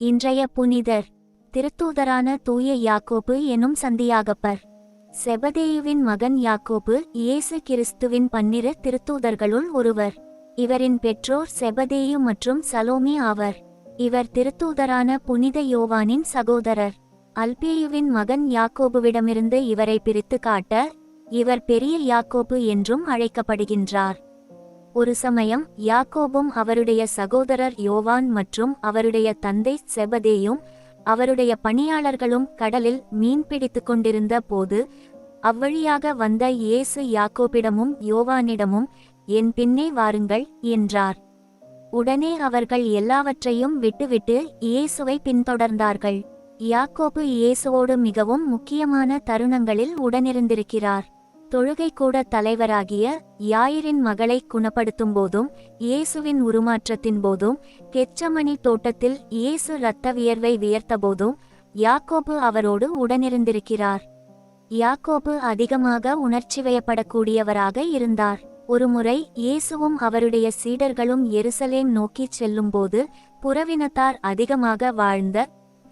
இன்றைய புனிதர் திருத்தூதரான தூய யாக்கோபு எனும் சந்தியாகப்பர். செபதேயுவின் மகன் யாக்கோபு இயேசு கிறிஸ்துவின் 12 திருத்தூதர்களுள் ஒருவர். இவரின் பெற்றோர் செபதேயு மற்றும் சலோமி ஆவர். இவர் திருத்தூதரான புனித யோவானின் சகோதரர். அல்பேயுவின் மகன் யாக்கோபுவிடமிருந்து இவரை பிரித்து காட்ட இவர் பெரிய யாக்கோபு என்றும் அழைக்கப்படுகின்றார். ஒரு சமயம் யாக்கோபும் அவருடைய சகோதரர் யோவான் மற்றும் அவருடைய தந்தை செபதேயும் அவருடைய பணியாளர்களும் கடலில் மீன்பிடித்து கொண்டிருந்த போது அவ்வழியாக வந்த இயேசு யாக்கோபிடமும் யோவானிடமும், என் பின்னே வாருங்கள் என்றார். உடனே அவர்கள் எல்லாவற்றையும் விட்டுவிட்டு இயேசுவை பின்தொடர்ந்தார்கள். யாக்கோபு இயேசுவோடு மிகவும் முக்கியமான தருணங்களில் உடனிருந்திருக்கிறார். தொழுகை கூட தலைவராகிய யாயிரின் மகளை குணப்படுத்தும் போதும், இயேசுவின் உருமாற்றத்தின் போதும், கெத்சமனி தோட்டத்தில் இயேசு இரத்த வியர்வை வியர்த்தபோதும் யாக்கோபு அவரோடு உடனிருந்திருக்கிறார். யாக்கோபு அதிகமாக உணர்ச்சிவயப்படக்கூடியவராக இருந்தார். ஒருமுறை இயேசுவும் அவருடைய சீடர்களும் எருசலேம் நோக்கிச் செல்லும்போது புறவினத்தார் அதிகமாக வாழ்ந்த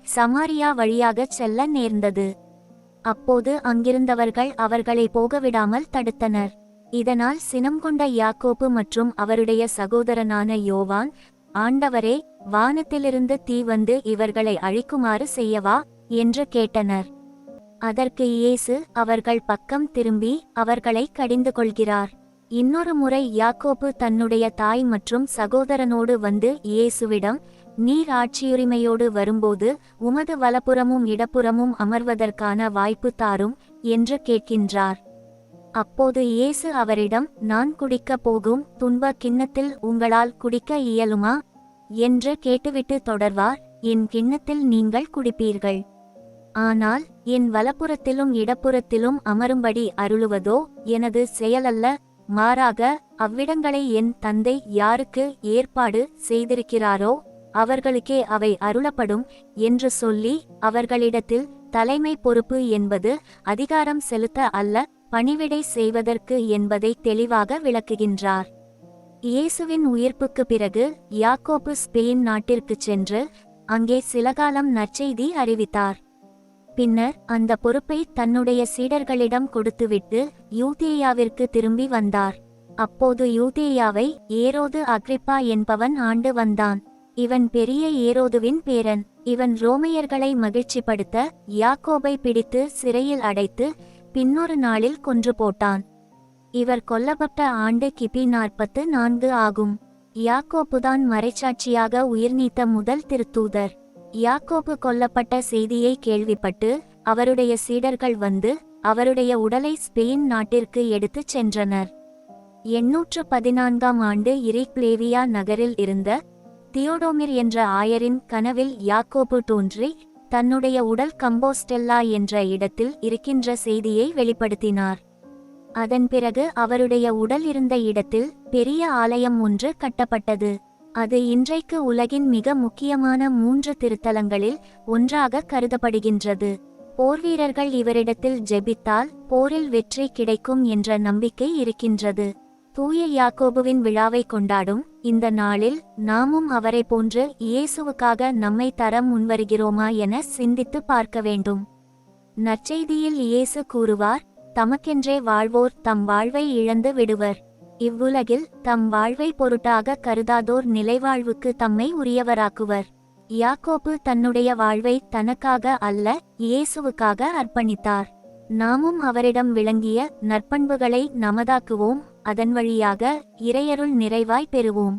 சமாரியா வழியாகச் செல்ல நேர்ந்தது. அப்போது அங்கிருந்தவர்கள் அவர்களை போகவிடாமல் தடுத்தனர். இதனால் சினம் கொண்ட யாக்கோபு மற்றும் அவருடைய சகோதரனான யோவான், ஆண்டவரே, வானத்திலிருந்து தீ வந்து இவர்களை அழிக்குமாறு செய்யவா என்று கேட்டனர். அதற்கு இயேசு அவர்கள் பக்கம் திரும்பி அவர்களை கடிந்து கொள்கிறார். இன்னொரு முறை யாக்கோபு தன்னுடைய தாய் மற்றும் சகோதரனோடு வந்து இயேசுவிடம், நீர் ஆட்சியுரிமையோடு வரும்போது உமது வலப்புறமும் இடப்புறமும் அமர்வதற்கான வாய்ப்பு தாரும் என்று கேட்கின்றார். அப்போது இயேசு அவரிடம், நான் குடிக்கப் போகும் துன்ப கிண்ணத்தில் உங்களால் குடிக்க இயலுமா என்று கேட்டுவிட்டு தொடர்வார், என் கிண்ணத்தில் நீங்கள் குடிப்பீர்கள். ஆனால் என் வலப்புறத்திலும் இடப்புறத்திலும் அமரும்படி அருளுவதோ எனது செயலல்ல, மாறாக அவ்விடங்களை என் தந்தை யாருக்கு ஏற்பாடு செய்திருக்கிறாரோ அவர்களுக்கே அவை அருளப்படும் என்று சொல்லி, அவர்களிடத்தில் தலைமை பொறுப்பு என்பது அதிகாரம் செலுத்த அல்ல, பணிவிடை செய்வதற்கு என்பதை தெளிவாக விளக்குகின்றார். இயேசுவின் உயிர்ப்புக்கு பிறகு யாக்கோபு ஸ்பெயின் நாட்டிற்கு சென்று அங்கே சில காலம் நற்செய்தி அறிவித்தார். பின்னர் அந்த பொறுப்பை தன்னுடைய சீடர்களிடம் கொடுத்துவிட்டு யூதேயாவிற்கு திரும்பி வந்தார். அப்போது யூதேயாவை ஏரோது அக்ரிப்பா என்பவன் ஆண்டு வந்தான். இவன் பெரிய ஏரோதுவின் பேரன். இவன் ரோமையர்களை மகிழ்ச்சிப்படுத்த யாக்கோபை பிடித்து சிறையில் அடைத்து பின்னொரு நாளில் கொன்று போட்டான். இவர் கொல்லப்பட்ட ஆண்டு கிபி 44 ஆகும். யாக்கோபுதான் மறைச்சாட்சியாக உயிர்நீத்த முதல் திருத்தூதர். யாக்கோபு கொல்லப்பட்ட செய்தியை கேள்விப்பட்டு அவருடைய சீடர்கள் வந்து அவருடைய உடலை ஸ்பெயின் நாட்டிற்கு எடுத்துச் சென்றனர். 814 ஆண்டு இரிக்லேவியா நகரில் இருந்த தியோடோமிர் என்ற ஆயரின் கனவில் யாக்கோபு தோன்றி தன்னுடைய உடல் கம்போஸ்டெல்லா என்ற இடத்தில் இருக்கின்ற செய்தியை வெளிப்படுத்தினார். அதன் பிறகு அவருடைய உடல் இருந்த இடத்தில் பெரிய ஆலயம் ஒன்று கட்டப்பட்டது. அது இன்றைக்கு உலகின் மிக முக்கியமான 3 திருத்தலங்களில் ஒன்றாக கருதப்படுகின்றது. போர்வீரர்கள் இவரிடத்தில் ஜெபித்தால் போரில் வெற்றி கிடைக்கும் என்ற நம்பிக்கை இருக்கின்றது. தூய யாக்கோபுவின் விழாவை கொண்டாடும் இந்த நாளில் நாமும் அவரை போன்று இயேசுவுக்காக நம்மை தர முன்வருகிறோமா என சிந்தித்து பார்க்க வேண்டும். நற்செய்தியில் இயேசு கூறுவார், தமக்கென்றே வாழ்வோர் தம் வாழ்வை இழந்து விடுவர். இவ்வுலகில் தம் வாழ்வை பொருட்டாக கருதாதோர் நிலைவாழ்வுக்கு தம்மை உரியவராக்குவர். யாக்கோபு தன்னுடைய வாழ்வை தனக்காக அல்ல, இயேசுவுக்காக அர்ப்பணித்தார். நாமும் அவரிடம் விளங்கிய நற்பண்புகளை நமதாக்குவோம். அதன் வழியாக இறையருள் நிறைவாய் பெறுவோம்.